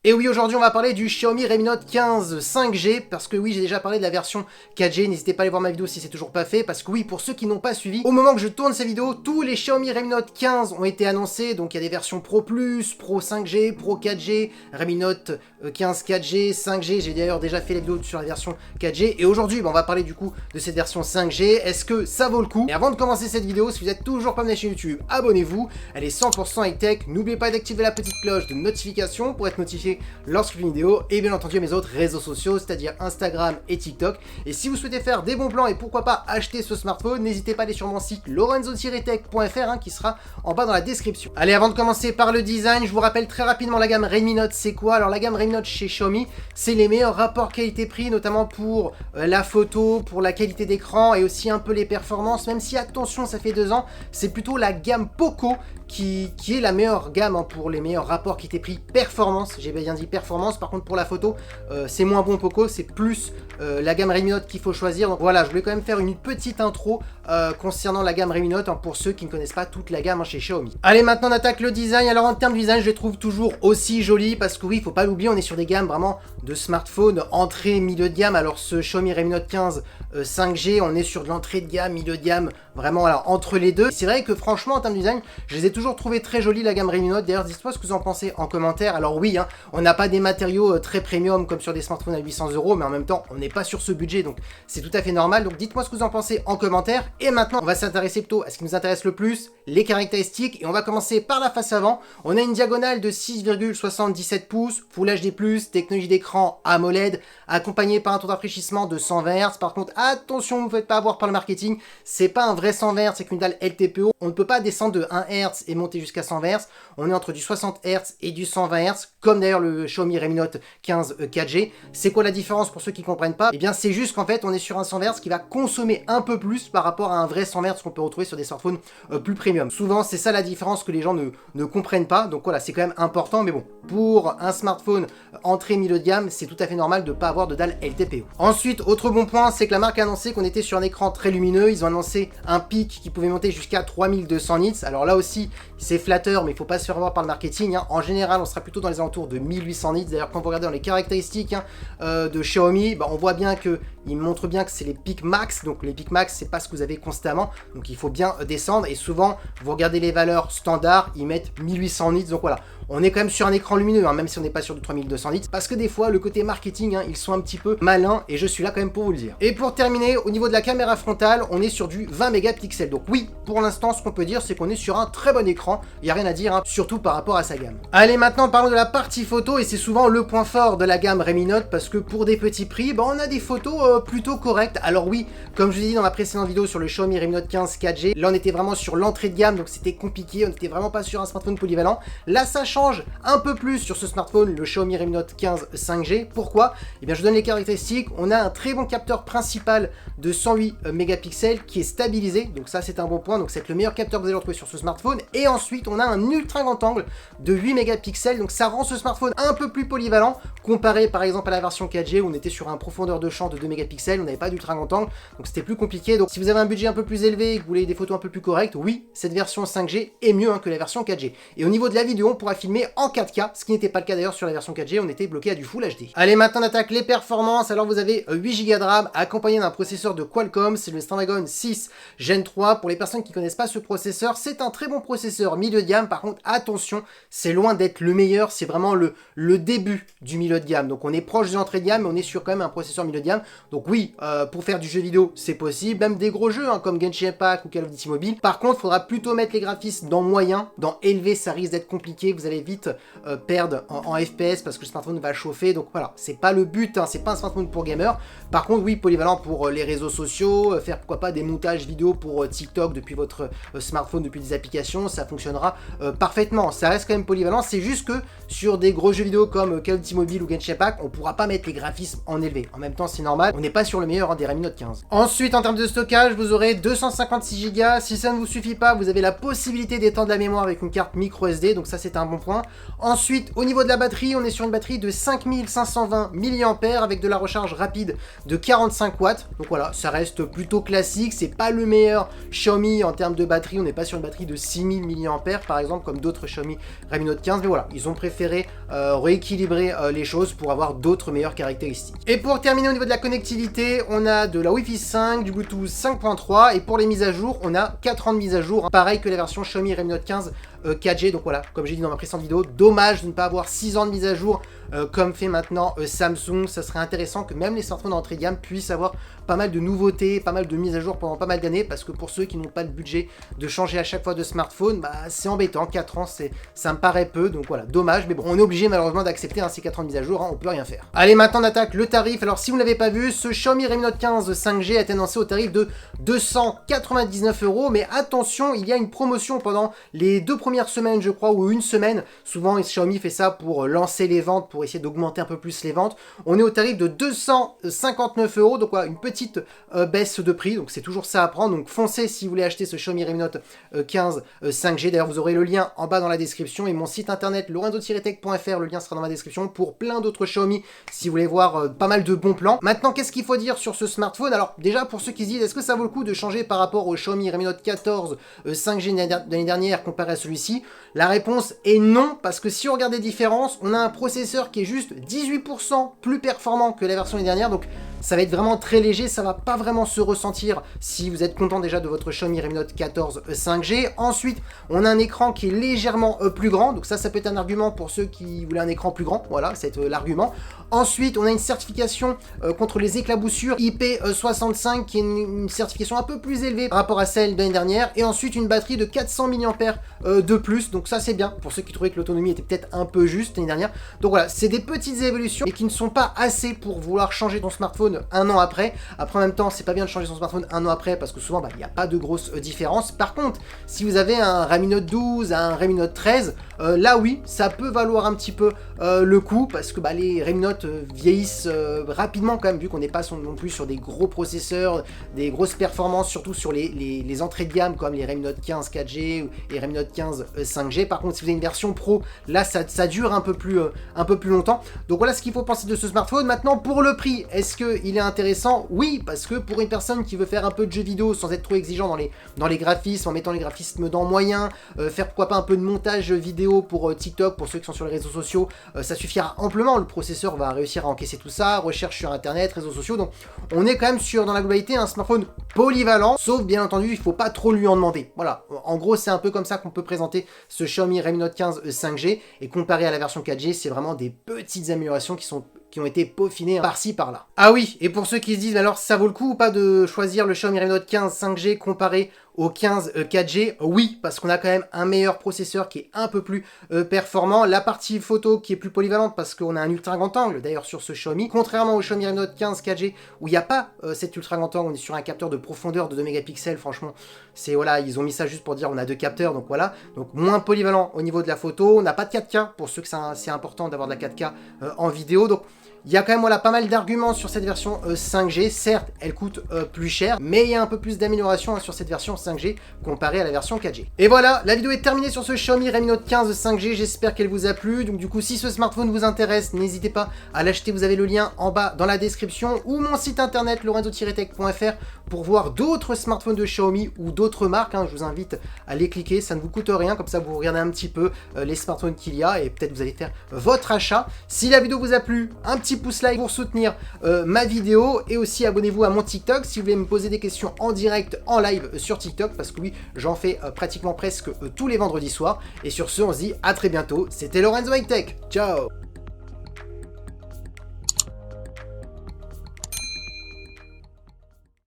Et oui, aujourd'hui on va parler du Xiaomi Redmi Note 15 5G, parce que oui, j'ai déjà parlé de la version 4G, n'hésitez pas à aller voir ma vidéo si c'est toujours pas fait, parce que oui, pour ceux qui n'ont pas suivi, au moment que je tourne cette vidéo, tous les Xiaomi Redmi Note 15 ont été annoncés, donc il y a des versions Pro Plus, Pro 5G, Pro 4G, Redmi Note 15 4G, 5G, j'ai d'ailleurs déjà fait la vidéo sur la version 4G, et aujourd'hui, on va parler du coup de cette version 5G, est-ce que ça vaut le coup? Et avant de commencer cette vidéo, si vous êtes toujours pas abonné à la chaîne YouTube, abonnez-vous, elle est 100% high-tech, n'oubliez pas d'activer la petite cloche de notification pour être notifié lorsque je fais une vidéo, et bien entendu mes autres réseaux sociaux, c'est-à-dire Instagram et TikTok. Et si vous souhaitez faire des bons plans et pourquoi pas acheter ce smartphone, n'hésitez pas à aller sur mon site lorenzo-tech.fr qui sera en bas dans la description. Allez, avant de commencer par le design, je vous rappelle très rapidement la gamme Redmi Note, c'est quoi? Alors la gamme Redmi Note chez Xiaomi, c'est les meilleurs rapports qualité-prix, notamment pour la photo, pour la qualité d'écran et aussi un peu les performances, même si attention, ça fait 2 ans, c'est plutôt la gamme Poco qui est la meilleure gamme pour les meilleurs rapports qualité-prix performance, j'ai bien dit performance. Par contre pour la photo c'est moins bon Poco, c'est plus la gamme Redmi Note qu'il faut choisir. Donc voilà, je voulais quand même faire une petite intro concernant la gamme Redmi Note pour ceux qui ne connaissent pas toute la gamme chez Xiaomi. Allez, maintenant on attaque le design. Alors en termes de design, je les trouve toujours aussi jolis parce que oui, il faut pas l'oublier, on est sur des gammes vraiment de smartphones entrée milieu de gamme. Alors ce Xiaomi Redmi Note 15 5G, on est sur de l'entrée de gamme, milieu de gamme, vraiment alors entre les deux. C'est vrai que franchement en termes de design, je les ai toujours trouvés très jolis la gamme Redmi Note. D'ailleurs, dites-moi ce que vous en pensez en commentaire. Alors oui, on n'a pas des matériaux très premium comme sur des smartphones à 800 €, mais en même temps, on n'est pas sur ce budget, donc c'est tout à fait normal. Donc dites-moi ce que vous en pensez en commentaire. Et maintenant, on va s'intéresser plutôt à ce qui nous intéresse le plus, les caractéristiques. Et on va commencer par la face avant. On a une diagonale de 6,77 pouces, Full HD+, technologie d'écran AMOLED, accompagné par un taux de rafraîchissement de 120 Hz. Par contre, attention, ne vous faites pas avoir par le marketing, c'est pas un vrai 120 Hz, c'est qu'une dalle LTPO. On ne peut pas descendre de 1 Hz et monter jusqu'à 120 Hz. On est entre du 60 Hz et du 120 Hz, comme d'ailleurs le Xiaomi Redmi Note 15 4G. C'est quoi la différence pour ceux qui ne comprennent pas? Eh bien, c'est juste qu'en fait, on est sur un 120 Hz qui va consommer un peu plus par rapport à un vrai 120 Hz qu'on peut retrouver sur des smartphones plus premium. Souvent, c'est ça la différence que les gens ne comprennent pas. Donc voilà, c'est quand même important. Mais bon, pour un smartphone entrée milieu de gamme, c'est tout à fait normal de ne pas avoir de dalle LTPO. Ensuite, autre bon point, c'est que la marque a annoncé qu'on était sur un écran très lumineux. Ils ont annoncé un pic qui pouvait monter jusqu'à 3200 nits. Alors là aussi, c'est flatteur, mais il ne faut pas se faire voir par le marketing. En général, on sera plutôt dans les alentours de 1800 nits. D'ailleurs, quand vous regardez dans les caractéristiques de Xiaomi, on voit bien qu'il montre bien que c'est les pics max. Donc les pics max, c'est pas ce que vous avez constamment. Donc il faut bien descendre. Et souvent, vous regardez les valeurs standards, ils mettent 1800 nits. Donc voilà, on est quand même sur un écran lumineux, même si on n'est pas sur du 3200 nits. Parce que des fois, le côté marketing, ils sont un petit peu malins. Et je suis là quand même pour vous le dire. Et pour terminer, au niveau de la caméra frontale, on est sur du 20 mégapixels. Donc oui, pour l'instant, ce qu'on peut dire, c'est qu'on est sur un très bon écran. Il n'y a rien à dire, surtout par rapport à sa gamme. Allez, maintenant, parlons de la partie photo. Et c'est souvent le point fort de la gamme Redmi Note. Parce que pour des petits prix, on a des photos plutôt correctes. Alors oui, comme je vous ai dit dans ma précédente vidéo sur le Xiaomi Redmi Note 15 4G, là, on était vraiment sur l'entrée de gamme. Donc c'était compliqué. On n'était vraiment pas sur un smartphone polyvalent. Là, ça change un peu plus sur ce smartphone, le Xiaomi Redmi Note 15 5G. Pourquoi? Eh bien, je vous donne les caractéristiques. On a un très bon capteur principal de 108 mégapixels qui est stabilisé. Donc ça, c'est un bon point. Donc c'est le meilleur capteur que vous allez retrouver sur ce smartphone. Et ensuite, on a un ultra grand angle de 8 mégapixels. Donc ça rend ce smartphone un peu plus polyvalent comparé par exemple à la version 4G où on était sur un profondeur de champ de 2 mégapixels. On n'avait pas d'ultra grand angle. Donc c'était plus compliqué. Donc si vous avez un budget un peu plus élevé et que vous voulez des photos un peu plus correctes, oui, cette version 5G est mieux que la version 4G. Et au niveau de la vidéo, on pourra filmer en 4K, ce qui n'était pas le cas d'ailleurs sur la version 4G, on était bloqué à du Full HD. Allez, maintenant on attaque les performances. Alors vous avez 8 Go de RAM accompagné d'un processeur de Qualcomm, c'est le Snapdragon 6 Gen 3. Pour les personnes qui ne connaissent pas ce processeur, c'est un très bon processeur milieu de gamme. Par contre, attention, c'est loin d'être le meilleur, c'est vraiment le début du milieu de gamme. Donc on est proche de l'entrée de gamme, mais on est sur quand même un processeur milieu de gamme. Donc oui, pour faire du jeu vidéo, c'est possible, même des gros jeux comme Genshin Impact ou Call of Duty Mobile. Par contre, il faudra plutôt mettre les graphismes dans moyen, dans élevé, ça risque d'être compliqué, vous allez vite perdre en FPS parce que le smartphone va chauffer. Donc voilà, c'est pas le but, c'est pas un smartphone pour gamer. Par contre, oui, polyvalent pour les réseaux sociaux, faire pourquoi pas des montages vidéo pour TikTok depuis votre smartphone, depuis des applications, ça fonctionnera parfaitement. Ça reste quand même polyvalent, c'est juste que sur des gros jeux vidéo comme Call of Duty Mobile Steel ou Genshin Impact, on pourra pas mettre les graphismes en élevé. En même temps, c'est normal, on n'est pas sur le meilleur des Redmi Note 15. Ensuite, en termes de stockage, vous aurez 256 Go. Si ça ne vous suffit pas, vous avez la possibilité d'étendre la mémoire avec une carte micro SD, donc ça c'est un bon point. Ensuite, au niveau de la batterie, on est sur une batterie de 5520 mAh avec de la recharge rapide de 45 watts. Donc voilà, ça reste plutôt classique, c'est pas le meilleur Xiaomi en termes de batterie, on n'est pas sur une batterie de 6000 mAh par exemple, comme d'autres Xiaomi Redmi Note 15, mais voilà, ils ont préféré rééquilibrer les choses pour avoir d'autres meilleures caractéristiques. Et pour terminer au niveau de la connectivité, on a de la Wi-Fi 5, du Bluetooth 5.3, et pour les mises à jour, on a 4 ans de mise à jour, hein, pareil que la version Xiaomi Redmi Note 15 4G, donc voilà, comme j'ai dit dans ma précédente vidéo, dommage de ne pas avoir 6 ans de mise à jour comme fait maintenant Samsung. Ça serait intéressant que même les smartphones d'entrée de gamme puissent avoir pas mal de nouveautés, pas mal de mises à jour pendant pas mal d'années, parce que pour ceux qui n'ont pas le budget de changer à chaque fois de smartphone, bah c'est embêtant, 4 ans ça me paraît peu, donc voilà, dommage, mais bon, on est obligé malheureusement d'accepter ces 4 ans de mise à jour, hein, on peut rien faire. Allez, maintenant on attaque le tarif. Alors si vous ne l'avez pas vu, ce Xiaomi Redmi Note 15 5G a été annoncé au tarif de 299 €, mais attention, il y a une promotion pendant les 2 premières semaines, je crois, ou une semaine. Souvent Xiaomi fait ça pour lancer les ventes, pour essayer d'augmenter un peu plus les ventes. On est au tarif de 259 €, donc voilà, une petite baisse de prix, donc c'est toujours ça à prendre. Donc foncez si vous voulez acheter ce Xiaomi Redmi Note 15 5G. D'ailleurs, vous aurez le lien en bas dans la description, et mon site internet lorenzo-tech.fr, le lien sera dans la description pour plein d'autres Xiaomi si vous voulez voir pas mal de bons plans. Maintenant, qu'est-ce qu'il faut dire sur ce smartphone? Alors déjà, pour ceux qui se disent, est-ce que ça vaut le coup de changer par rapport au Xiaomi Redmi Note 14 5G l'année dernière comparé à celui-ci? La réponse est non, parce que si on regarde les différences, on a un processeur qui est juste 18% plus performant que la version l'année dernière, donc ça va être vraiment très léger, ça va pas vraiment se ressentir si vous êtes content déjà de votre Xiaomi Redmi Note 14 5G. Ensuite, on a un écran qui est légèrement plus grand, donc ça peut être un argument pour ceux qui voulaient un écran plus grand, voilà, c'est l'argument. Ensuite, on a une certification contre les éclaboussures IP65, qui est une certification un peu plus élevée par rapport à celle de l'année dernière, et ensuite une batterie de 400 mAh de plus, donc ça c'est bien, pour ceux qui trouvaient que l'autonomie était peut-être un peu juste l'année dernière. Donc voilà, c'est des petites évolutions, et qui ne sont pas assez pour vouloir changer ton smartphone un an après. Après, en même temps, c'est pas bien de changer son smartphone un an après, parce que souvent, il n'y a pas de grosse différence. Par contre, si vous avez un Redmi Note 12, un Redmi Note 13, là oui, ça peut valoir un petit peu le coup, parce que les Redmi Note vieillissent rapidement quand même, vu qu'on n'est pas non plus sur des gros processeurs, des grosses performances, surtout sur les entrées de gamme, comme les Redmi Note 15 4G et Redmi Note 15 5G. Par contre, si vous avez une version Pro, là, ça dure un peu plus longtemps. Donc voilà ce qu'il faut penser de ce smartphone. Maintenant, pour le prix, est-ce qu'il est intéressant? Oui, parce que pour une personne qui veut faire un peu de jeux vidéo sans être trop exigeant dans les graphismes, en mettant les graphismes dans moyen, faire pourquoi pas un peu de montage vidéo pour TikTok, pour ceux qui sont sur les réseaux sociaux, ça suffira amplement. Le processeur va réussir à encaisser tout ça, recherche sur internet, réseaux sociaux, donc on est quand même sur, dans la globalité, un smartphone polyvalent, sauf bien entendu, il faut pas trop lui en demander. Voilà, en gros, c'est un peu comme ça qu'on peut présenter ce Xiaomi Redmi Note 15 5G, et comparé à la version 4G, c'est vraiment des petites améliorations qui ont été peaufinées par-ci par-là. Ah oui, et pour ceux qui se disent, alors ça vaut le coup ou pas de choisir le Xiaomi Redmi Note 15 5G comparé au 15 4G? Oui, parce qu'on a quand même un meilleur processeur qui est un peu plus performant, la partie photo qui est plus polyvalente parce qu'on a un ultra grand angle d'ailleurs sur ce Xiaomi, contrairement au Xiaomi Redmi Note 15 4G où il n'y a pas cet ultra grand angle, on est sur un capteur de profondeur de 2 mégapixels, franchement, c'est voilà, ils ont mis ça juste pour dire on a 2 capteurs, donc voilà, donc moins polyvalent au niveau de la photo, on n'a pas de 4K, pour ceux que c'est important d'avoir de la 4K en vidéo, donc il y a quand même pas mal d'arguments sur cette version 5G. Certes, elle coûte plus cher, mais il y a un peu plus d'amélioration sur cette version 5G comparée à la version 4G. Et voilà, la vidéo est terminée sur ce Xiaomi Redmi Note 15 5G. J'espère qu'elle vous a plu. Donc du coup, si ce smartphone vous intéresse, n'hésitez pas à l'acheter. Vous avez le lien en bas dans la description, ou mon site internet lorenzo-tech.fr pour voir d'autres smartphones de Xiaomi ou d'autres marques. Je vous invite à les cliquer, ça ne vous coûte rien. Comme ça, vous regardez un petit peu les smartphones qu'il y a et peut-être vous allez faire votre achat. Si la vidéo vous a plu, un petit pouce like pour soutenir ma vidéo, et aussi abonnez-vous à mon TikTok si vous voulez me poser des questions en direct, en live sur TikTok, parce que oui, j'en fais pratiquement presque tous les vendredis soirs. Et sur ce, on se dit à très bientôt. C'était Lorenzo High Tech. Ciao.